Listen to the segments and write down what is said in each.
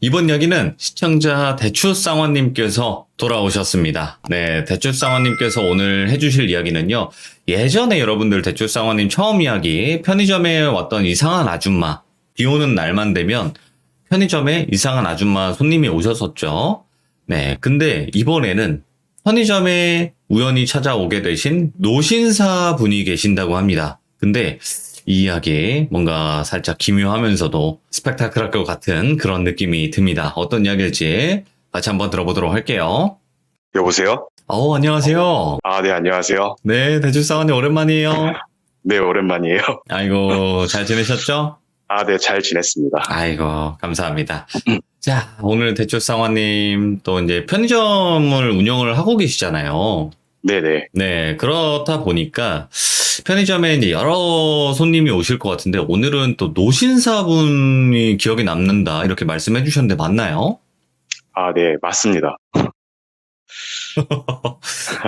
이번 이야기는 시청자 대추쌍화님께서 돌아오셨습니다. 네, 대추쌍화님께서 오늘 해주실 이야기는요. 예전에 여러분들 대추쌍화님 처음 이야기, 편의점에 왔던 이상한 아줌마, 비 오는 날만 되면 편의점에 이상한 아줌마 손님이 오셨었죠. 네, 근데 이번에는 편의점에 우연히 찾아오게 되신 노신사 분이 계신다고 합니다. 근데 이 이야기 뭔가 살짝 기묘하면서도 스펙타클할 것 같은 그런 느낌이 듭니다. 어떤 이야기일지 같이 한번 들어보도록 할게요. 여보세요? 안녕하세요. 네, 안녕하세요. 네, 대주사원님 오랜만이에요. 네, 오랜만이에요. 아이고, 잘 지내셨죠? 네, 잘 지냈습니다. 아이고, 감사합니다. 자, 오늘 대주상화님 또 이제 편의점을 운영을 하고 계시잖아요. 네네. 네, 그렇다 보니까 편의점에 이제 여러 손님이 오실 것 같은데 오늘은 또 노신사분이 기억에 남는다 이렇게 말씀해 주셨는데 맞나요? 네, 맞습니다.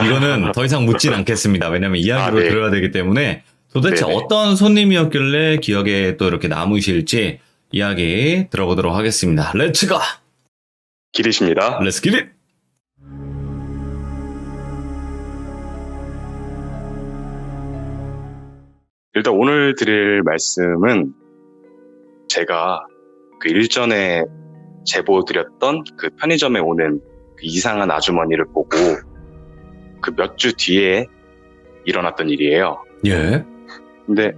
이거는 더 이상 묻진 않겠습니다. 왜냐면 이야기로 네. 들어야 되기 때문에 도대체 네네. 어떤 손님이었길래 기억에 또 이렇게 남으실지 이야기 들어보도록 하겠습니다. 렛츠고! 길이십니다. 렛츠 기릿! 일단 오늘 드릴 말씀은 제가 그 일전에 제보 드렸던 그 편의점에 오는 그 이상한 아주머니를 보고 그 몇 주 뒤에 일어났던 일이에요. 예. 근데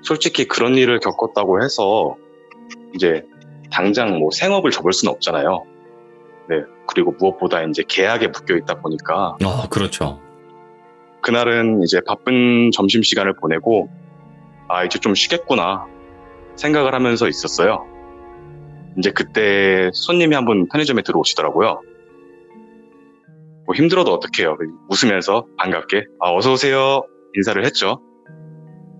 솔직히 그런 일을 겪었다고 해서 이제 당장 뭐 생업을 접을 수는 없잖아요. 네. 그리고 무엇보다 이제 계약에 묶여 있다 보니까 그렇죠. 그날은 이제 바쁜 점심시간을 보내고 이제 좀 쉬겠구나 생각을 하면서 있었어요. 이제 그때 손님이 한 분 편의점에 들어오시더라고요. 뭐 힘들어도 어떡해요. 웃으면서 반갑게 어서 오세요 인사를 했죠.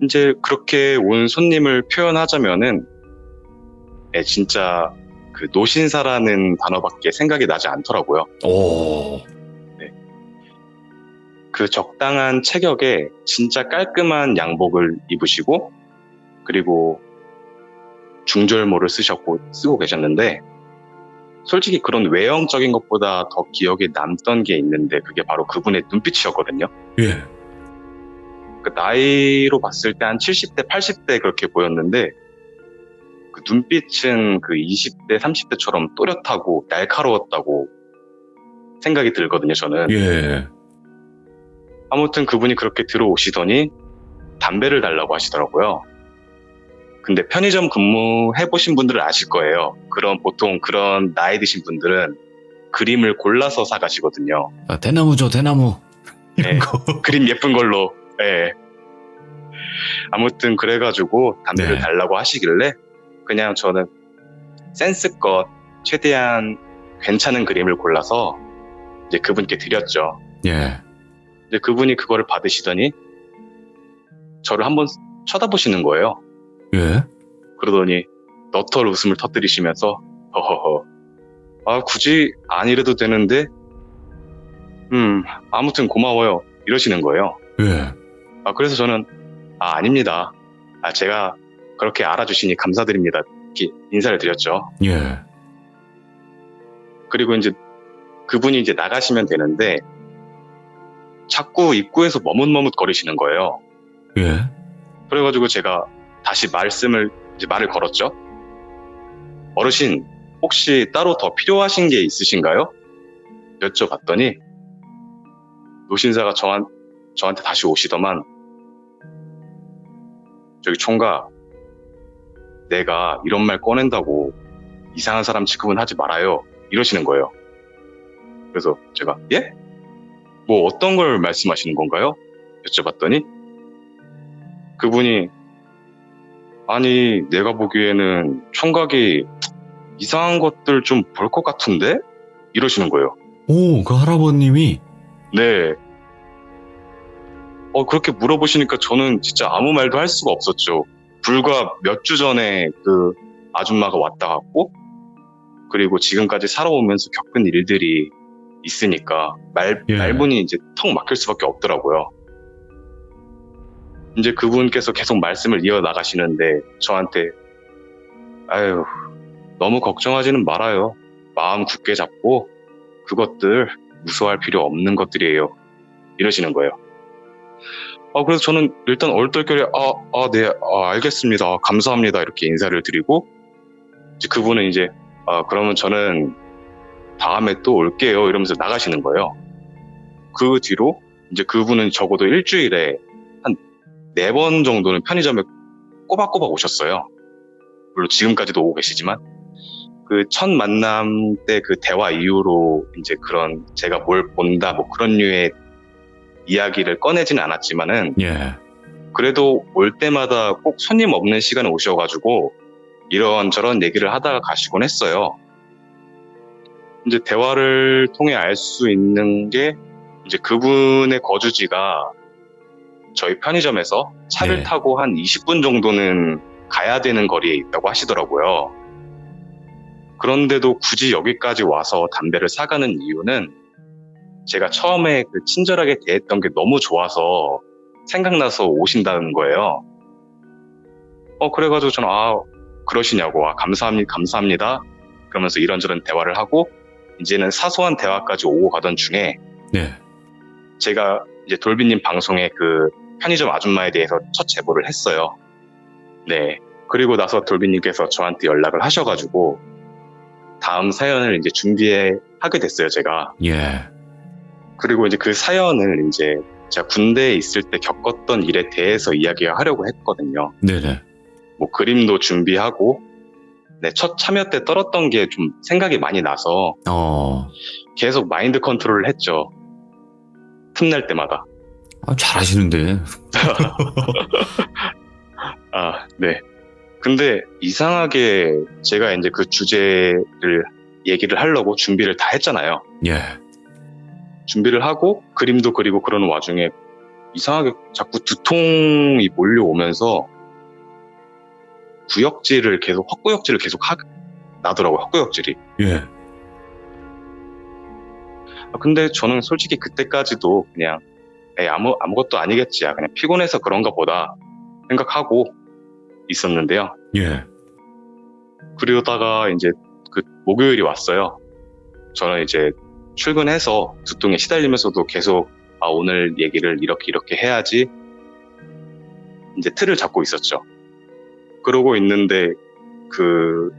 이제 그렇게 온 손님을 표현하자면은 진짜 그 노신사라는 단어밖에 생각이 나지 않더라고요. 오. 그 적당한 체격에 진짜 깔끔한 양복을 입으시고 그리고 중절모를 쓰고 계셨는데 솔직히 그런 외형적인 것보다 더 기억에 남던 게 있는데 그게 바로 그분의 눈빛이었거든요. 예. 그 나이로 봤을 때 한 70대, 80대 그렇게 보였는데 그 눈빛은 그 20대, 30대처럼 또렷하고 날카로웠다고 생각이 들거든요, 저는. 예. 아무튼 그분이 그렇게 들어오시더니 담배를 달라고 하시더라고요. 근데 편의점 근무해보신 분들은 아실 거예요. 보통 그런 나이 드신 분들은 그림을 골라서 사가시거든요. 대나무죠, 대나무. 이런 네, 거. 그림 예쁜 걸로. 네. 아무튼 그래가지고 담배를 네. 달라고 하시길래 그냥 저는 센스껏 최대한 괜찮은 그림을 골라서 이제 그분께 드렸죠. 예. 이제 그분이 그거를 받으시더니 저를 한번 쳐다보시는 거예요. 예. 그러더니 너털 웃음을 터뜨리시면서 허허허 굳이 안 이래도 되는데 아무튼 고마워요 이러시는 거예요. 예. 그래서 저는 아닙니다. 제가 그렇게 알아주시니 감사드립니다. 이렇게 인사를 드렸죠. 예. 그리고 이제 그분이 이제 나가시면 되는데 자꾸 입구에서 머뭇머뭇 거리시는 거예요. 예. 그래가지고 제가 다시 말을 걸었죠. 어르신, 혹시 따로 더 필요하신 게 있으신가요? 여쭤봤더니 노신사가 저한테 다시 오시더만 저기 총각, 내가 이런 말 꺼낸다고 이상한 사람 취급은 하지 말아요. 이러시는 거예요. 그래서 제가 예? 뭐 어떤 걸 말씀하시는 건가요? 여쭤봤더니 그분이 아니 내가 보기에는 총각이 이상한 것들 좀 볼 것 같은데? 이러시는 거예요. 그 할아버님이 네. 그렇게 물어보시니까 저는 진짜 아무 말도 할 수가 없었죠. 불과 몇 주 전에 그 아줌마가 왔다 갔고 그리고 지금까지 살아오면서 겪은 일들이 있으니까 말문이 이제 턱 막힐 수밖에 없더라고요. 이제 그분께서 계속 말씀을 이어나가시는데 저한테 아유 너무 걱정하지는 말아요. 마음 굳게 잡고 그것들 무서워할 필요 없는 것들이에요. 이러시는 거예요. 그래서 저는 일단 얼떨결에 네, 알겠습니다. 감사합니다. 이렇게 인사를 드리고 이제 그분은 이제 그러면 저는 다음에 또 올게요. 이러면서 나가시는 거예요. 그 뒤로 이제 그분은 적어도 일주일에 한 4번 정도는 편의점에 꼬박꼬박 오셨어요. 물론 지금까지도 오고 계시지만 그 첫 만남 때 그 대화 이후로 이제 그런 제가 뭘 본다 뭐 그런 류의 이야기를 꺼내지는 않았지만은 예. 그래도 올 때마다 꼭 손님 없는 시간에 오셔가지고 이런저런 얘기를 하다가 가시곤 했어요. 이제 대화를 통해 알 수 있는 게 이제 그분의 거주지가 저희 편의점에서 차를 네. 타고 한 20분 정도는 가야 되는 거리에 있다고 하시더라고요. 그런데도 굳이 여기까지 와서 담배를 사가는 이유는 제가 처음에 그 친절하게 대했던 게 너무 좋아서 생각나서 오신다는 거예요. 그래가지고 저는 그러시냐고 감사합니다. 그러면서 이런저런 대화를 하고 이제는 사소한 대화까지 오고 가던 중에 네. 제가 이제 돌비님 방송에 그 편의점 아줌마에 대해서 첫 제보를 했어요. 네. 그리고 나서 돌비님께서 저한테 연락을 하셔가지고 다음 사연을 이제 준비하게 됐어요, 제가. 예. 그리고 이제 그 사연을 이제 제가 군대에 있을 때 겪었던 일에 대해서 이야기하려고 했거든요. 네네. 뭐 그림도 준비하고, 네, 첫 참여 때 떨었던 게 좀 생각이 많이 나서 계속 마인드 컨트롤을 했죠. 틈날 때마다. 잘하시는데. 네. 근데 이상하게 제가 이제 그 주제를 얘기를 하려고 준비를 다 했잖아요. 예. 준비를 하고 그림도 그리고 그러는 와중에 이상하게 자꾸 두통이 몰려오면서 헛구역질을 계속 나더라고요. 헛구역질이. 예. 근데 저는 솔직히 그때까지도 그냥 아무것도 아니겠지. 그냥 피곤해서 그런가 보다 생각하고 있었는데요. 예. 그러다가 이제 그 목요일이 왔어요. 저는 이제 출근해서 두통에 시달리면서도 계속 오늘 얘기를 이렇게 해야지 이제 틀을 잡고 있었죠. 그러고 있는데 그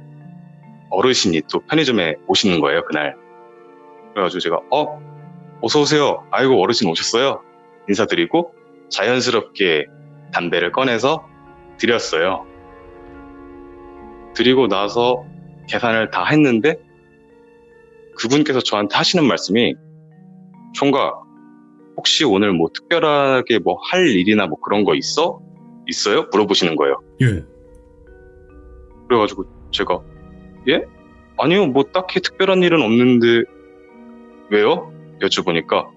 어르신이 또 편의점에 오시는 거예요, 그날. 그래가지고 제가 어서 오세요. 아이고 어르신 오셨어요. 인사드리고 자연스럽게 담배를 꺼내서 드렸어요. 드리고 나서 계산을 다 했는데 그분께서 저한테 하시는 말씀이 총각 혹시 오늘 뭐 특별하게 뭐 할 일이나 뭐 그런 거 있어요? 물어보시는 거예요. 예. 그래가지고 제가 예? 아니요 뭐 딱히 특별한 일은 없는데 왜요? 여쭤보니까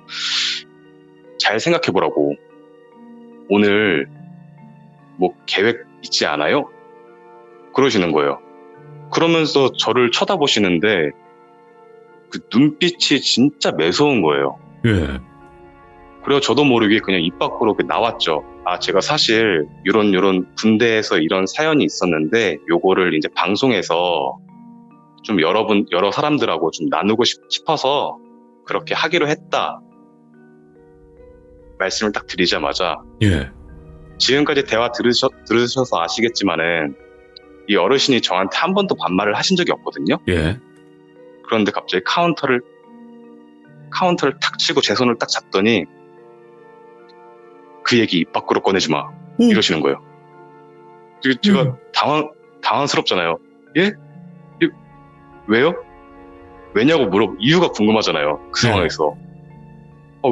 잘 생각해보라고. 오늘 뭐 계획 있지 않아요? 그러시는 거예요. 그러면서 저를 쳐다보시는데 그 눈빛이 진짜 매서운 거예요. 예. 그래서 저도 모르게 그냥 입 밖으로 나왔죠. 제가 사실 요런 군대에서 이런 사연이 있었는데 요거를 이제 방송에서 좀 여러 사람들하고 좀 나누고 싶어서 그렇게 하기로 했다. 말씀을 딱 드리자마자 예. 지금까지 대화 들으셔서 아시겠지만은 이 어르신이 저한테 한 번도 반말을 하신 적이 없거든요. 예. 그런데 갑자기 카운터를 탁 치고 제 손을 딱 잡더니 그 얘기 입 밖으로 꺼내지 마. 이러시는 거예요. 제가 당황스럽잖아요. 예? 왜요? 왜냐고 이유가 궁금하잖아요. 그 상황에서.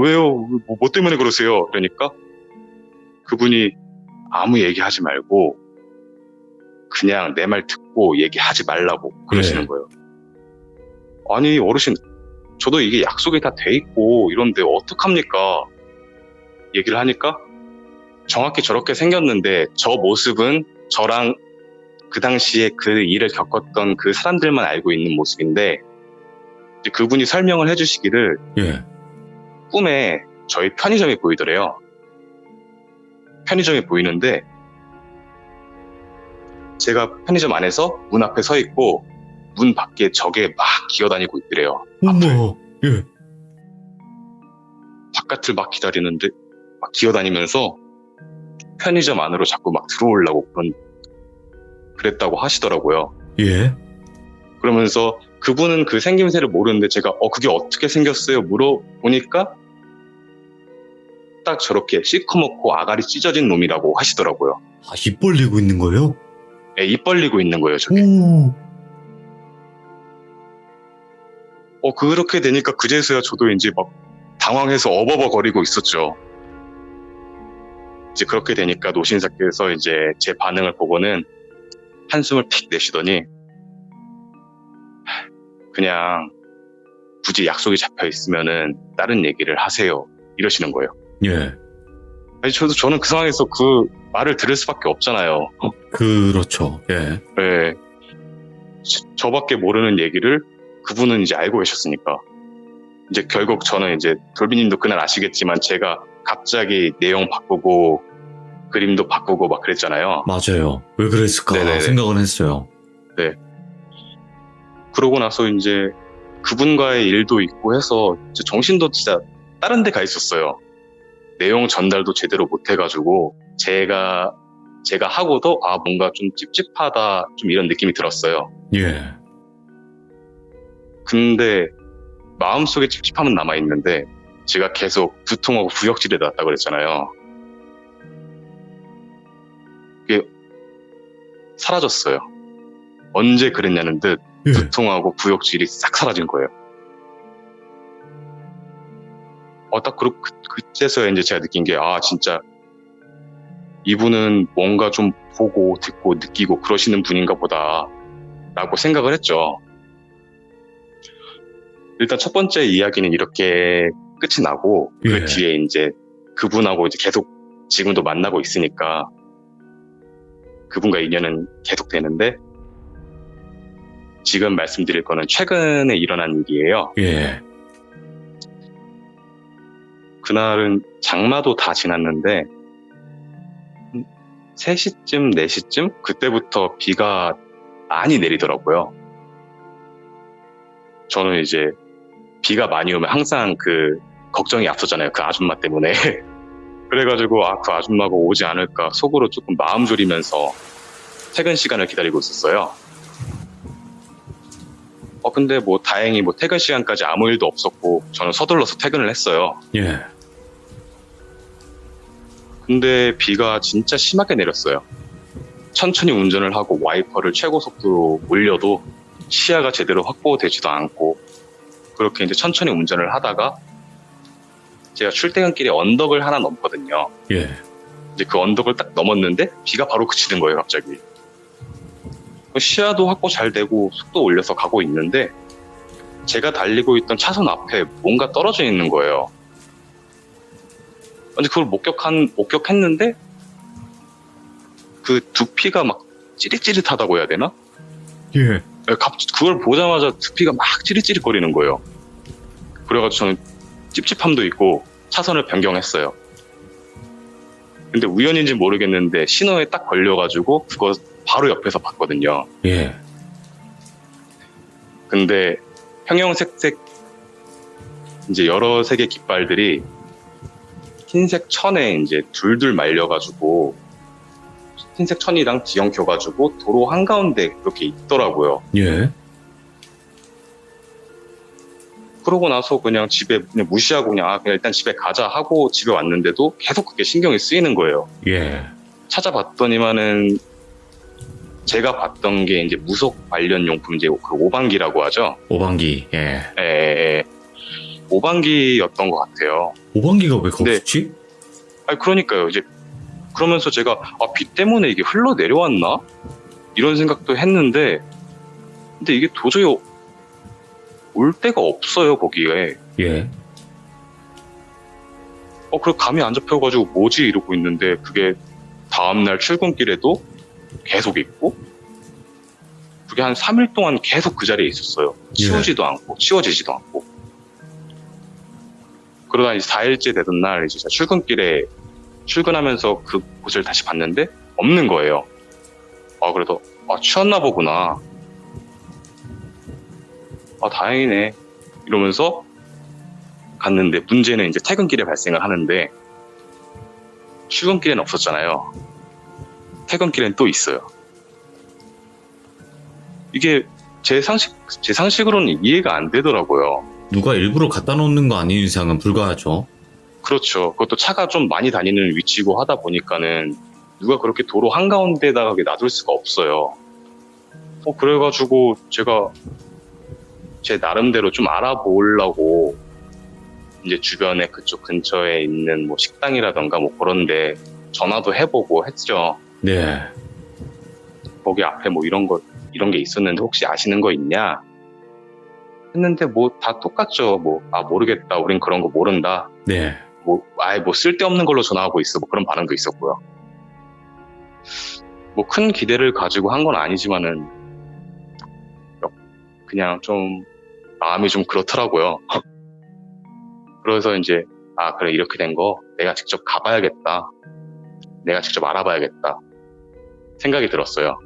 왜요? 뭐 때문에 그러세요? 그러니까 그분이 아무 얘기하지 말고 그냥 내 말 듣고 얘기하지 말라고 그러시는 거예요. 아니 어르신 저도 이게 약속이 다 돼 있고 이런데 어떡합니까? 얘기를 하니까 정확히 저렇게 생겼는데 저 모습은 저랑 그 당시에 그 일을 겪었던 그 사람들만 알고 있는 모습인데 이제 그분이 설명을 해주시기를 예. 꿈에 저희 편의점이 보이더래요. 편의점이 보이는데 제가 편의점 안에서 문 앞에 서 있고 문 밖에 적에 막 기어다니고 있더래요. 어머, 예. 바깥을 막 기다리는데 막 기어다니면서 편의점 안으로 자꾸 막 들어오려고 그랬다고 하시더라고요. 예. 그러면서 그분은 그 생김새를 모르는데 제가 그게 어떻게 생겼어요? 물어보니까 딱 저렇게 시커멓고 아가리 찢어진 놈이라고 하시더라고요. 아, 입 벌리고 있는 거예요? 예, 입 벌리고 있는 거예요, 저게. 오. 그렇게 되니까 그제서야 저도 이제 막 당황해서 어버버거리고 있었죠. 이제 그렇게 되니까 노신사께서 이제 제 반응을 보고는 한숨을 픽 내쉬더니 그냥 굳이 약속이 잡혀 있으면은 다른 얘기를 하세요. 이러시는 거예요. 예. 아니, 저는 그 상황에서 그 말을 들을 수밖에 없잖아요. 그렇죠. 예. 네. 저밖에 모르는 얘기를 그분은 이제 알고 계셨으니까. 이제 결국 저는 이제 돌비님도 그날 아시겠지만 제가 갑자기 내용 바꾸고 그림도 바꾸고 막 그랬잖아요. 맞아요. 왜 그랬을까 네네네. 생각은 했어요. 그러고 나서 이제 그분과의 일도 있고 해서 이제 정신도 진짜 다른 데 가 있었어요. 내용 전달도 제대로 못 해가지고 제가 하고도 뭔가 좀 찝찝하다 좀 이런 느낌이 들었어요. 예. 근데 마음속에 찝찝함은 남아있는데 제가 계속 두통하고 구역질이 났다고 그랬잖아요. 그게 사라졌어요. 언제 그랬냐는 듯 예. 두통하고 구역질이 싹 사라진 거예요. 딱 그때서야 이제 제가 느낀 게 진짜 이분은 뭔가 좀 보고 듣고 느끼고 그러시는 분인가 보다 라고 생각을 했죠. 일단 첫 번째 이야기는 이렇게 끝이 나고 예. 그 뒤에 이제 그분하고 이제 계속 지금도 만나고 있으니까 그분과 인연은 계속 되는데 지금 말씀드릴 거는 최근에 일어난 일이에요. 예. 그날은 장마도 다 지났는데 3시쯤 4시쯤 그때부터 비가 많이 내리더라고요. 저는 이제 비가 많이 오면 항상 그 걱정이 앞서잖아요. 그 아줌마 때문에. 그래가지고 그 아줌마가 오지 않을까 속으로 조금 마음 졸이면서 퇴근 시간을 기다리고 있었어요. 근데 뭐 다행히 뭐 퇴근 시간까지 아무 일도 없었고 저는 서둘러서 퇴근을 했어요. 예. 근데 비가 진짜 심하게 내렸어요. 천천히 운전을 하고 와이퍼를 최고 속도로 올려도 시야가 제대로 확보되지도 않고 그렇게 이제 천천히 운전을 하다가 제가 출퇴근길에 언덕을 하나 넘거든요. 예. 이제 그 언덕을 딱 넘었는데 비가 바로 그치는 거예요, 갑자기. 시야도 확보 잘 되고 속도 올려서 가고 있는데 제가 달리고 있던 차선 앞에 뭔가 떨어져 있는 거예요. 근데 그걸 목격했는데 그 두피가 막 찌릿찌릿하다고 해야 되나? 예. 그걸 보자마자 두피가 막 찌릿찌릿거리는 거예요. 그래가지고 저는 찝찝함도 있고 차선을 변경했어요. 근데 우연인지 모르겠는데 신호에 딱 걸려가지고 그거 바로 옆에서 봤거든요. 예. 근데 형형색색 이제 여러 색의 깃발들이 흰색 천에 이제 둘둘 말려가지고 흰색 천이랑 뒤엉켜가지고 도로 한가운데 그렇게 있더라고요. 예. 그러고 나서 그냥 집에 그냥 무시하고 그냥 일단 집에 가자 하고 집에 왔는데도 계속 그게 신경이 쓰이는 거예요. 예. 찾아봤더니만은 제가 봤던 게 이제 무속 관련 용품 이제 그 오방기라고 하죠. 오방기. 예. 예. 오방기였던 것 같아요. 오방기가 왜 근데- 거기지? 그러니까요. 이제 그러면서 제가 비 때문에 이게 흘러 내려왔나? 이런 생각도 했는데 근데 이게 도저히 올 데가 없어요, 거기에. 예. 그래 감이 안 잡혀가지고 뭐지 이러고 있는데 그게 다음날 출근길에도 계속 있고 그게 한 3일 동안 계속 그 자리에 있었어요. 치우지도 않고 치워지지도 않고. 그러다 이제 4일째 되던 날 이제 제가 출근길에 출근하면서 그 곳을 다시 봤는데 없는 거예요. 그래도 취했나 보구나. 아, 다행이네. 이러면서 갔는데 문제는 이제 퇴근길에 발생을 하는데 출근길에는 없었잖아요. 퇴근길엔 또 있어요. 이게 제 상식으로는 이해가 안 되더라고요. 누가 일부러 갖다 놓는 거 아닌 이상은 불가하죠. 그렇죠. 그것도 차가 좀 많이 다니는 위치고 하다 보니까는 누가 그렇게 도로 한가운데다가 놔둘 수가 없어요. 그래가지고 제가 제 나름대로 좀 알아보려고 이제 주변에 그쪽 근처에 있는 뭐 식당이라던가 뭐 그런데 전화도 해보고 했죠. 네. 거기 앞에 뭐 이런 게 있었는데 혹시 아시는 거 있냐? 했는데 뭐 다 똑같죠. 뭐, 아, 모르겠다. 우린 그런 거 모른다. 네. 뭐, 아예 뭐 쓸데없는 걸로 전화하고 있어. 뭐 그런 반응도 있었고요. 뭐 큰 기대를 가지고 한 건 아니지만은 그냥 좀 마음이 좀 그렇더라고요. 그래서 이제 아, 그래, 이렇게 된 거 내가 직접 가봐야겠다. 내가 직접 알아봐야겠다. 생각이 들었어요.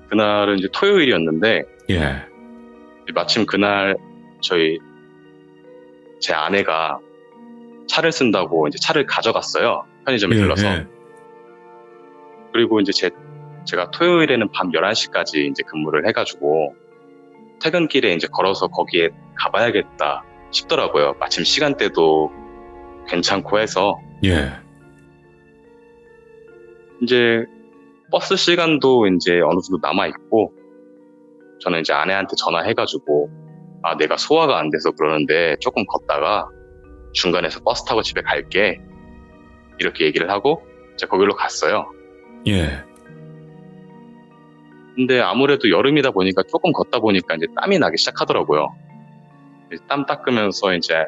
그날은 이제 토요일이었는데 예. 마침 그날 제 아내가 차를 쓴다고 이제 차를 가져갔어요. 편의점에 들러서. 예. 그리고 이제 제가 토요일에는 밤 11시까지 이제 근무를 해가지고 퇴근길에 이제 걸어서 거기에 가봐야겠다 싶더라고요. 마침 시간대도 괜찮고 해서. 예. 이제 버스 시간도 이제 어느 정도 남아있고, 저는 이제 아내한테 전화해가지고, 아, 내가 소화가 안 돼서 그러는데 조금 걷다가 중간에서 버스 타고 집에 갈게. 이렇게 얘기를 하고, 이제 거기로 갔어요. 예. 근데 아무래도 여름이다 보니까 조금 걷다 보니까 이제 땀이 나기 시작하더라고요. 땀 닦으면서 이제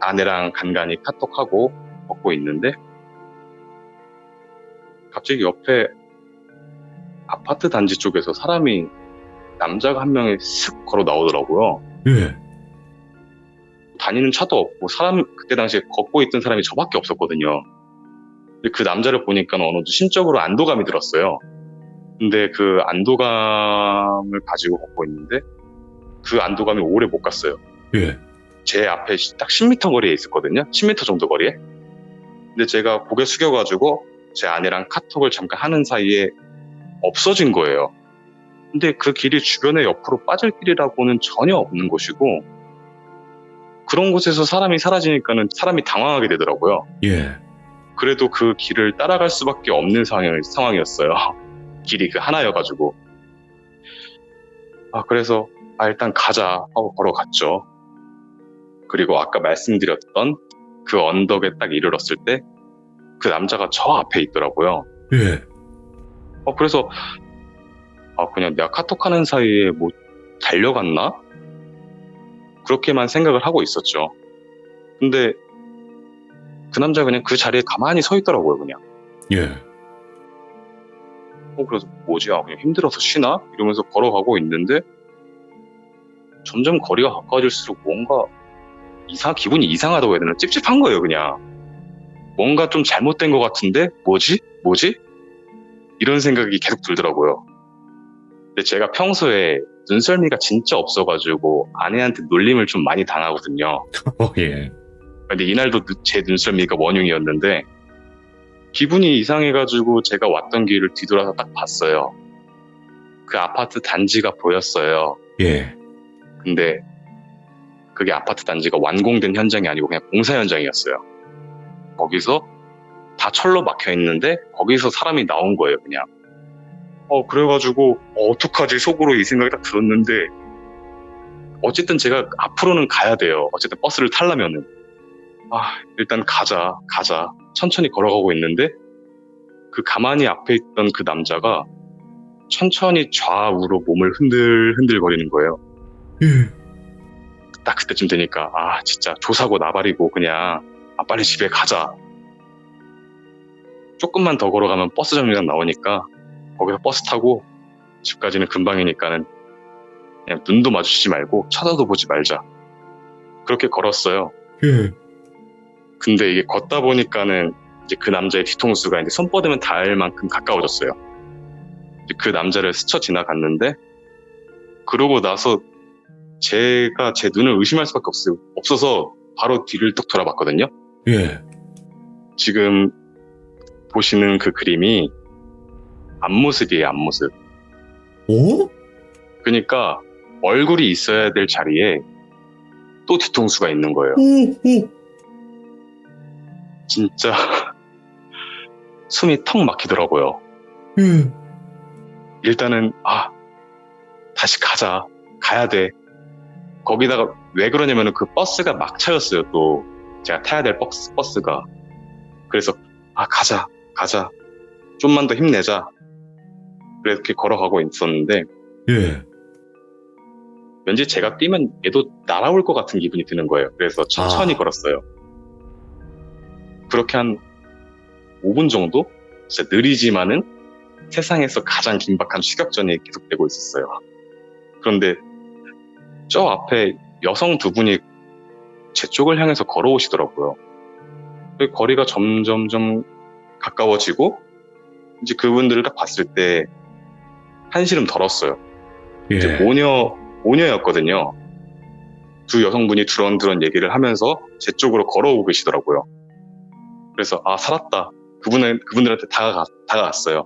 아내랑 간간히 카톡하고 걷고 있는데, 갑자기 옆에 아파트 단지 쪽에서 남자가 한 명이 슥 걸어 나오더라고요. 예. 다니는 차도 없고 그때 당시에 걷고 있던 사람이 저밖에 없었거든요. 근데 그 남자를 보니까 어느 정도 심적으로 안도감이 들었어요. 근데 그 안도감을 가지고 걷고 있는데 그 안도감이 오래 못 갔어요. 예. 제 앞에 딱 10m 거리에 있었거든요. 10m 정도 거리에. 근데 제가 고개 숙여가지고 제 아내랑 카톡을 잠깐 하는 사이에 없어진 거예요. 근데 그 길이 주변에 옆으로 빠질 길이라고는 전혀 없는 곳이고, 그런 곳에서 사람이 사라지니까는 사람이 당황하게 되더라고요. 예. 그래도 그 길을 따라갈 수밖에 없는 상황이었어요. 길이 그 하나여가지고. 그래서 일단 가자 하고 걸어갔죠. 그리고 아까 말씀드렸던 그 언덕에 딱 이르렀을 때 그 남자가 저 앞에 있더라고요. 예. 그래서 그냥 내가 카톡하는 사이에 뭐 달려갔나? 그렇게만 생각을 하고 있었죠. 근데 그 남자가 그냥 그 자리에 가만히 서 있더라고요, 그냥. 예. 그래서 뭐지? 그냥 힘들어서 쉬나? 이러면서 걸어가고 있는데 점점 거리가 가까워질수록 뭔가 기분이 이상하다고 해야 되나? 찝찝한 거예요, 그냥. 뭔가 좀 잘못된 것 같은데 뭐지? 이런 생각이 계속 들더라고요. 근데 제가 평소에 눈썰미가 진짜 없어가지고 아내한테 놀림을 좀 많이 당하거든요. 예. 근데 이날도 제 눈썰미가 원흉이었는데 기분이 이상해가지고 제가 왔던 길을 뒤돌아서 딱 봤어요. 그 아파트 단지가 보였어요. 예. 근데 그게 아파트 단지가 완공된 현장이 아니고 그냥 공사 현장이었어요. 거기서 다 철로 막혀 있는데 거기서 사람이 나온 거예요, 그냥. 그래가지고 어떡하지 속으로 이 생각이 딱 들었는데 어쨌든 제가 앞으로는 가야 돼요. 어쨌든 버스를 타려면은 일단 가자 천천히 걸어가고 있는데 그 가만히 앞에 있던 그 남자가 천천히 좌우로 몸을 흔들거리는 거예요. 예. 딱 그때쯤 되니까 진짜 조사고 나발이고 그냥 빨리 집에 가자. 조금만 더 걸어가면 버스 정류장 나오니까 거기서 버스 타고 집까지는 금방이니까는 그냥 눈도 마주치지 말고 쳐다도 보지 말자. 그렇게 걸었어요. 예. 근데 이게 걷다 보니까는 이제 그 남자의 뒤통수가 이제 손 뻗으면 닿을 만큼 가까워졌어요. 이제 그 남자를 스쳐 지나갔는데 그러고 나서 제가 제 눈을 의심할 수밖에 없어서 바로 뒤를 딱 돌아봤거든요. 예. 지금 보시는 그 그림이 앞모습이에요, 앞모습. 오? 그러니까 얼굴이 있어야 될 자리에 또 뒤통수가 있는 거예요. 오. 진짜 숨이 턱 막히더라고요. 예. 일단은 다시 가야 돼. 거기다가 왜 그러냐면은 그 버스가 막차였어요. 또 제가 타야 될 버스가. 그래서 가자 좀만 더 힘내자. 그렇게 걸어가고 있었는데 예. 왠지 제가 뛰면 얘도 날아올 것 같은 기분이 드는 거예요. 그래서 천천히 걸었어요. 그렇게 한 5분 정도? 진짜 느리지만은 세상에서 가장 긴박한 추격전이 계속되고 있었어요. 그런데 저 앞에 여성 두 분이 제 쪽을 향해서 걸어오시더라고요. 그 거리가 점점점 가까워지고 이제 그분들을 딱 봤을 때 한시름 덜었어요. 예. 이제 모녀였거든요. 두 여성분이 두런두런 얘기를 하면서 제 쪽으로 걸어오고 계시더라고요. 그래서 살았다. 그분들한테 다가갔어요.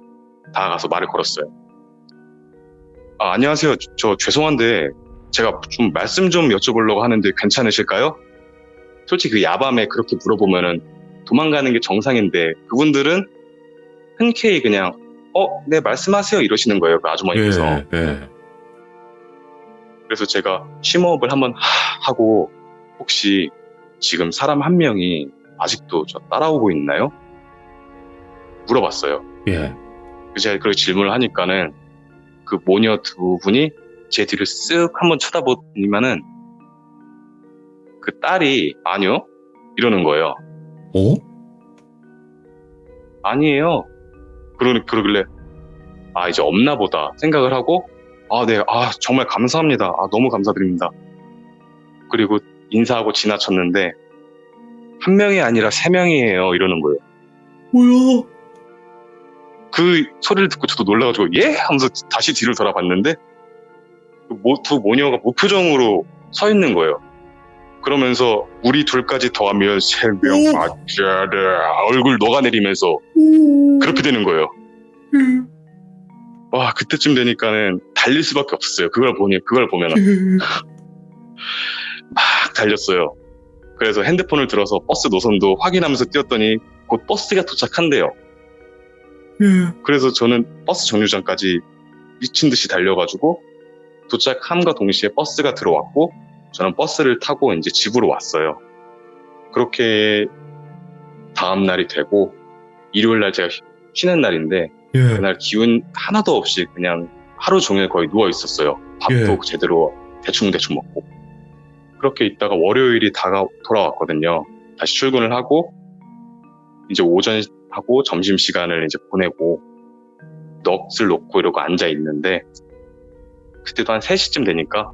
다가가서 말을 걸었어요. 안녕하세요. 저 죄송한데 제가 좀 말씀 좀 여쭤보려고 하는데 괜찮으실까요? 솔직히 그 야밤에 그렇게 물어보면은 도망가는 게 정상인데 그분들은 흔쾌히 그냥 네 말씀하세요 이러시는 거예요. 그 아주머니께서. 예. 그래서 제가 심호흡을 한번 하고 혹시 지금 사람 한 명이 아직도 저 따라오고 있나요? 물어봤어요. 예. 제가 그렇게 질문을 하니까는 그 모녀 두 분이 제 뒤를 쓱 한번 쳐다보니만은 그 딸이 아니요 이러는 거예요. 오? 아니에요. 그러길래 이제 없나 보다 생각을 하고 네, 정말 감사합니다. 너무 감사드립니다. 그리고 인사하고 지나쳤는데 한 명이 아니라 세 명이에요 이러는 거예요. 뭐야? 그 소리를 듣고 저도 놀라가지고 예? 하면서 다시 뒤를 돌아봤는데 두 모녀가 무표정으로 서 있는 거예요. 그러면서 우리 둘까지 더하면 3명 맞자라 얼굴 녹아내리면서 그렇게 되는 거예요. 그때쯤 되니까는 달릴 수밖에 없었어요. 그걸 보면은 막 달렸어요. 그래서 핸드폰을 들어서 버스 노선도 확인하면서 뛰었더니 곧 버스가 도착한대요. 그래서 저는 버스 정류장까지 미친 듯이 달려가지고 도착함과 동시에 버스가 들어왔고 저는 버스를 타고 이제 집으로 왔어요. 그렇게 다음 날이 되고 일요일 날 제가 쉬는 날인데 그날 기운 하나도 없이 그냥 하루 종일 거의 누워 있었어요. 밥도 제대로 대충 먹고. 그렇게 있다가 월요일이 돌아왔거든요. 다시 출근을 하고 이제 오전하고 점심시간을 이제 보내고 넋을 놓고 이러고 앉아 있는데 그때도 한 3시쯤 되니까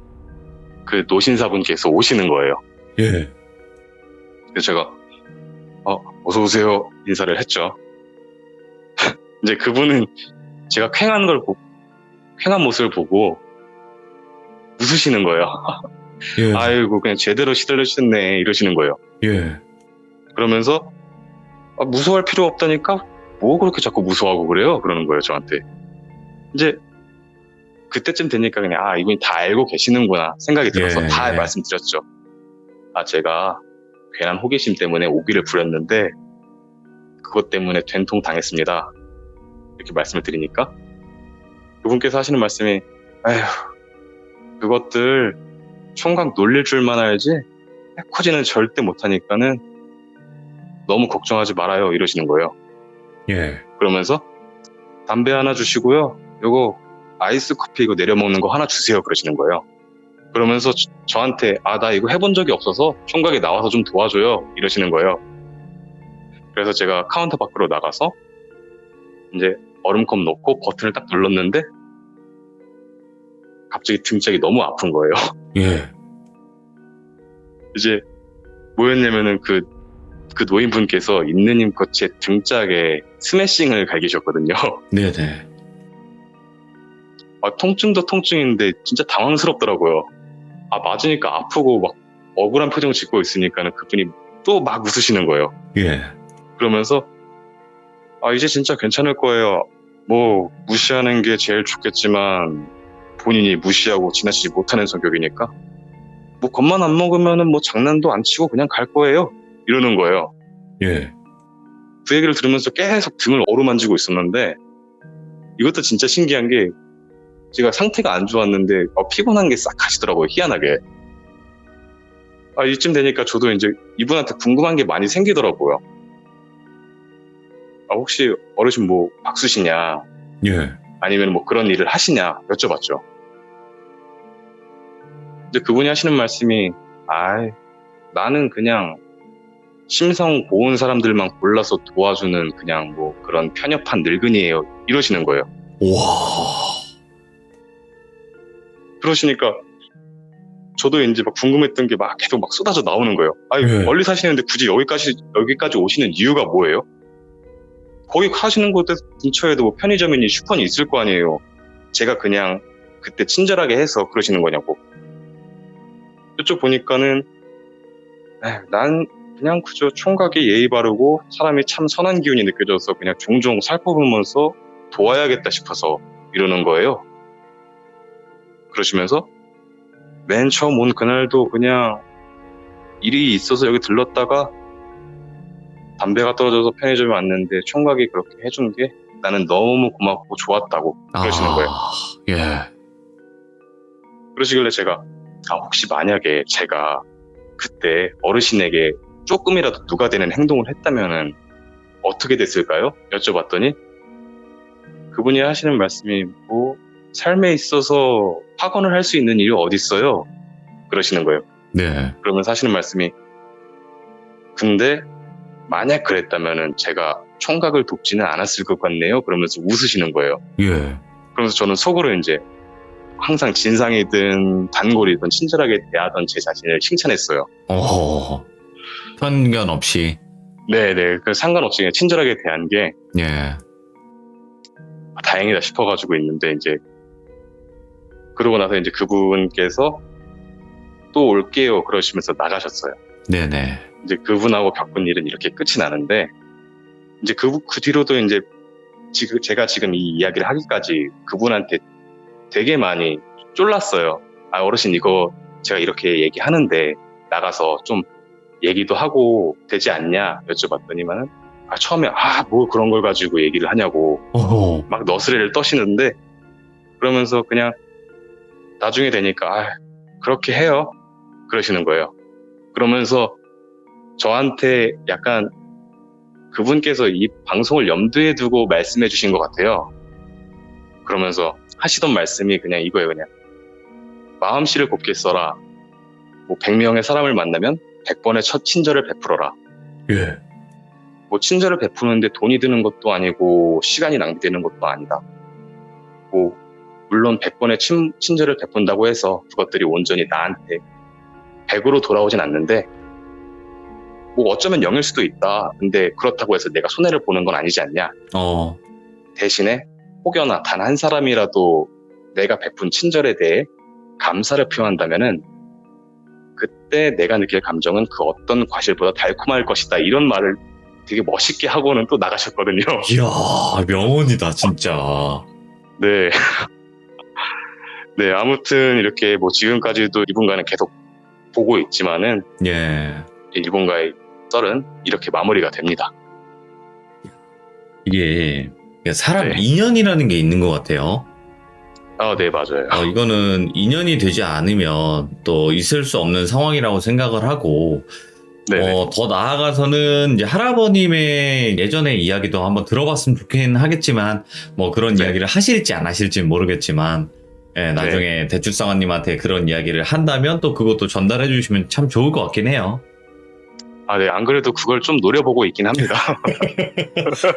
그 노신사분께서 오시는 거예요. 예. 그래서 제가 어서 오세요 인사를 했죠. 이제 그분은 제가 쾌한 모습을 보고 웃으시는 거예요. 예. 아이고 그냥 제대로 시달려주셨네 이러시는 거예요. 예. 그러면서 무서워할 필요 없다니까 뭐 그렇게 자꾸 무서워하고 그래요 그러는 거예요 저한테. 이제 그때쯤 되니까 그냥 이분이 다 알고 계시는구나 생각이 들어서 다 말씀드렸죠. 제가 괜한 호기심 때문에 오기를 부렸는데 그것 때문에 된통 당했습니다. 이렇게 말씀을 드리니까 그분께서 하시는 말씀이 그것들 총각 놀릴 줄만 알지 해코지는 절대 못하니까는 너무 걱정하지 말아요 이러시는 거예요. 예. 그러면서 담배 하나 주시고요. 요거 아이스 커피 이거 내려 먹는 거 하나 주세요 그러시는 거예요. 그러면서 저한테 나 이거 해본 적이 없어서 총각이 나와서 좀 도와줘요 이러시는 거예요. 그래서 제가 카운터 밖으로 나가서 이제 얼음컵 넣고 버튼을 딱 눌렀는데 갑자기 등짝이 너무 아픈 거예요. 예. 이제 뭐였냐면은 그 노인분께서 있느님껏 제 등짝에 스매싱을 갈기셨거든요. 네네. 통증도 통증인데 진짜 당황스럽더라고요. 맞으니까 아프고 막 억울한 표정 짓고 있으니까는 그분이 또 막 웃으시는 거예요. 예. 그러면서 이제 진짜 괜찮을 거예요. 뭐 무시하는 게 제일 좋겠지만 본인이 무시하고 지나치지 못하는 성격이니까 뭐 겁만 안 먹으면은 뭐 장난도 안 치고 그냥 갈 거예요. 이러는 거예요. 예. 그 얘기를 들으면서 계속 등을 어루만지고 있었는데 이것도 진짜 신기한 게 제가 상태가 안 좋았는데 피곤한 게 싹 가시더라고요. 희한하게. 이쯤 되니까 저도 이제 이분한테 궁금한 게 많이 생기더라고요. 혹시 어르신 뭐 박수시냐 예. 아니면 뭐 그런 일을 하시냐 여쭤봤죠. 근데 그분이 하시는 말씀이 나는 그냥 심성 고운 사람들만 골라서 도와주는 그냥 뭐 그런 편협한 늙은이에요. 이러시는 거예요. 와. 그러시니까 저도 이제 막 궁금했던 게 막 계속 막 쏟아져 나오는 거예요. 네. 멀리 사시는데 굳이 여기까지 오시는 이유가 뭐예요? 거기 사시는 곳 근처에도 뭐 편의점이니 슈퍼니 있을 거 아니에요. 제가 그냥 그때 친절하게 해서 그러시는 거냐고. 이쪽 보니까는 난 그냥 그저 총각이 예의 바르고 사람이 참 선한 기운이 느껴져서 그냥 종종 살펴보면서 도와야겠다 싶어서 이러는 거예요. 그러시면서 맨 처음 온 그날도 그냥 일이 있어서 여기 들렀다가 담배가 떨어져서 편의점에 왔는데 총각이 그렇게 해준 게 나는 너무 고맙고 좋았다고 그러시는 거예요. 예. 그러시길래 제가 혹시 만약에 제가 그때 어르신에게 조금이라도 누가 되는 행동을 했다면은 어떻게 됐을까요? 여쭤봤더니 그분이 하시는 말씀이 뭐 삶에 있어서 확언을 할 수 있는 일이 어디 있어요? 그러시는 거예요. 네. 그러면서 하시는 말씀이 근데 만약 그랬다면은 제가 총각을 돕지는 않았을 것 같네요. 그러면서 웃으시는 거예요. 예. 그러면서 저는 속으로 이제 항상 진상이든 단골이든 친절하게 대하던 제 자신을 칭찬했어요. 편견 없이. 네네. 그 상관없이 그냥 친절하게 대한 게 예. 다행이다 싶어가지고 있는데 이제 그러고 나서 이제 그분께서 또 올게요 그러시면서 나가셨어요. 네네. 이제 그분하고 겪은 일은 이렇게 끝이 나는데 이제 그 뒤로도 이제 제가 지금 이 이야기를 하기까지 그분한테 되게 많이 쫄랐어요. 어르신 이거 제가 이렇게 얘기하는데 나가서 좀 얘기도 하고 되지 않냐 여쭤봤더니만은 처음에 뭐 그런 걸 가지고 얘기를 하냐고 막 너스레를 떠시는데 그러면서 그냥 나중에 되니까 그렇게 해요 그러시는 거예요. 그러면서 저한테 약간 그분께서 이 방송을 염두에 두고 말씀해 주신 것 같아요. 그러면서 하시던 말씀이 그냥 이거예요. 그냥 마음씨를 곱게 써라. 뭐 100명의 사람을 만나면 100번의 첫 친절을 베풀어라. 예. 뭐 친절을 베푸는데 돈이 드는 것도 아니고 시간이 낭비되는 것도 아니다. 뭐 물론 100번의 친절을 베푼다고 해서 그것들이 온전히 나한테 100으로 돌아오진 않는데 뭐 어쩌면 0일 수도 있다. 근데 그렇다고 해서 내가 손해를 보는 건 아니지 않냐. 대신에 혹여나 단 한 사람이라도 내가 베푼 친절에 대해 감사를 표한다면은 그때 내가 느낄 감정은 그 어떤 과실보다 달콤할 것이다. 이런 말을 되게 멋있게 하고는 또 나가셨거든요. 이야, 명언이다, 진짜. 네. 네, 아무튼 이렇게 뭐 지금까지도 이분과는 계속 보고 있지만은 예. 이분과의 썰은 이렇게 마무리가 됩니다. 이게 사람 네. 인연이라는 게 있는 것 같아요. 네, 맞아요. 이거는 인연이 되지 않으면 또 있을 수 없는 상황이라고 생각을 하고, 네네. 더 나아가서는 이제 할아버님의 예전의 이야기도 한번 들어봤으면 좋긴 하겠지만, 뭐 그런 네. 이야기를 하실지 안 하실지는 모르겠지만, 나중에 대출상환님한테 그런 이야기를 한다면 또 그것도 전달해 주시면 참 좋을 것 같긴 해요. 네, 안 그래도 그걸 좀 노려보고 있긴 합니다.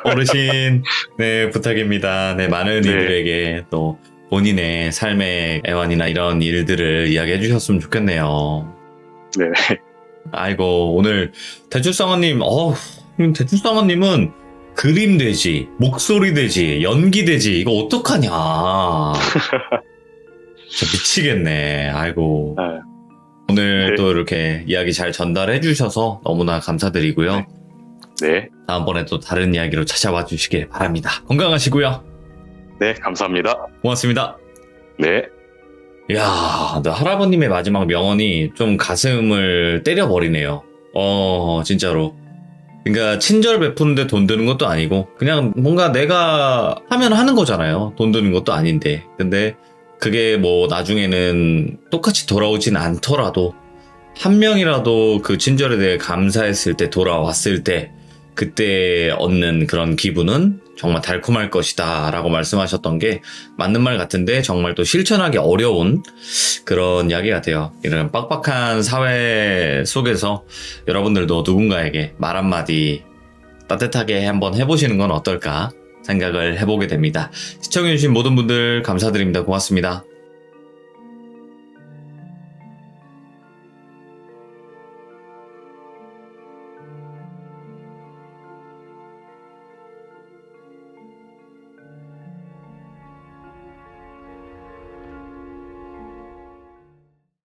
어르신, 네, 부탁입니다. 네, 많은 네. 이들에게 또 본인의 삶의 애환이나 이런 일들을 이야기해 주셨으면 좋겠네요. 네. 아이고, 오늘 대출상환님, 대출상환님은 그림 되지, 목소리 되지, 연기 되지, 이거 어떡하냐. 진짜 미치겠네. 아이고. 네. 오늘 네. 또 이렇게 이야기 잘 전달해 주셔서 너무나 감사드리고요. 네. 네. 다음번에 또 다른 이야기로 찾아와 주시길 바랍니다. 건강하시고요. 네, 감사합니다. 고맙습니다. 네. 이야, 너 할아버님의 마지막 명언이 좀 가슴을 때려버리네요. 진짜로. 그러니까 친절 베푸는데 돈 드는 것도 아니고 그냥 뭔가 내가 하면 하는 거잖아요. 돈 드는 것도 아닌데. 근데 그게 뭐 나중에는 똑같이 돌아오진 않더라도 한 명이라도 그 친절에 대해 감사했을 때 돌아왔을 때 그때 얻는 그런 기분은 정말 달콤할 것이다 라고 말씀하셨던 게 맞는 말 같은데 정말 또 실천하기 어려운 그런 이야기 같아요. 이런 빡빡한 사회 속에서 여러분들도 누군가에게 말 한마디 따뜻하게 한번 해보시는 건 어떨까 생각을 해보게 됩니다. 시청해주신 모든 분들 감사드립니다. 고맙습니다.